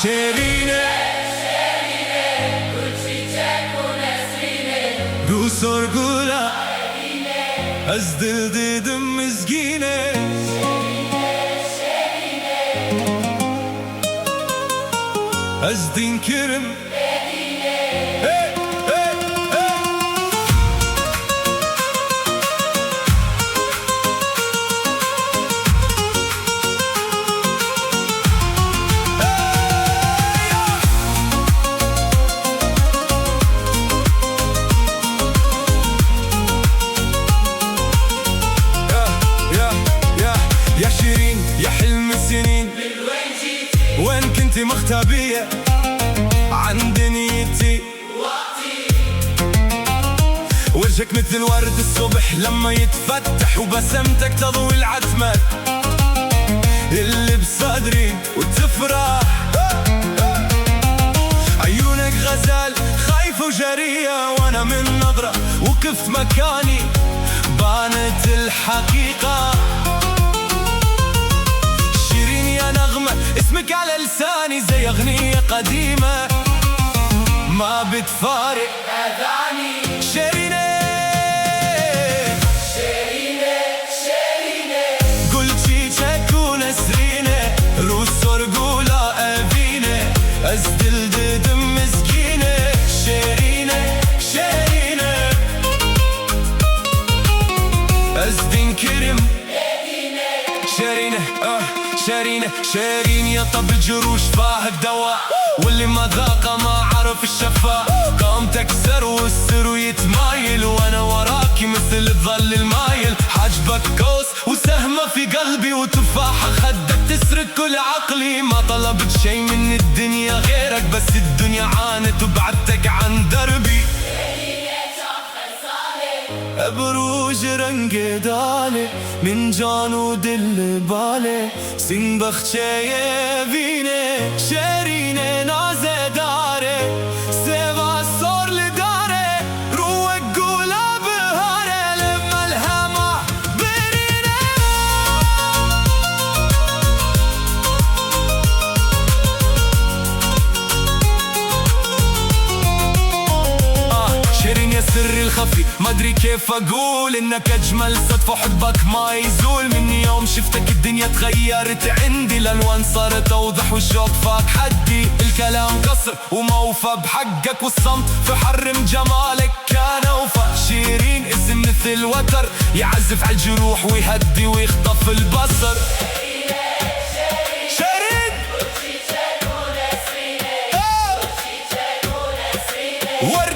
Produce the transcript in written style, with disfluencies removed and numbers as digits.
Şerine, gül çiçek bu nesrine. du sorgula, az dil dedim mizgine. Az dinkirim hey, hey, hey. يا شيرين يا حلم السنين، من وين جيتي وين كنتي مختبية عن دنيتي وقتي؟ وجهك مثل ورد الصبح لما يتفتح، وبسمتك تضوي العتمة اللي بصدري وتفرح. عيونك غزال خايفة وجرية، وانا من نظرة وقفت مكاني بانت الحقيقة. شيرين يا نغمة اسمك على لساني زي أغنية قديمة ما بتفارق أذاني شيرينة شيرينة شيرينة. قل çiçek u nesrine, Rus sorgula evine. Azdil dedim mizgine. Şerine, şerine, azdin kerim شيرينة شيرينة شيرين يا طب الجروش فاهك دواء، واللي ما ذاق ما عرف الشفاء. قام تكسر والسر يتمايل، وانا وراكي مثل الظل المايل. حاجبك كوس وسهمة في قلبي، وتفاحة خدك تسرق كل عقلي. ما طلبت شي من الدنيا غيرك، بس الدنيا عانت وبعدتك عن دربي. بروج رنگ داله من جان و دل باله، سین بخچه وینه شیرینه نازه داره. سوا سرل داره روح گولا بهاره، لملهما برینه. شيرين يا سري الخفي، ما ادري كيف اقول انك اجمل صدفة، حبك ما يزول. من يوم شفتك الدنيا تغيرت عندي، الالوان صارت اوضح والشوق فاق حدي. الكلام قصر وموفى بحقك، والصمت في حرم جمالك كان اوفى. شيرين اسم مثل وتر يعزف على الجروح ويهدي ويخطف البصر. شيرين gül çiçek bu nesrine. Gül çiçek bu nesrine. ورد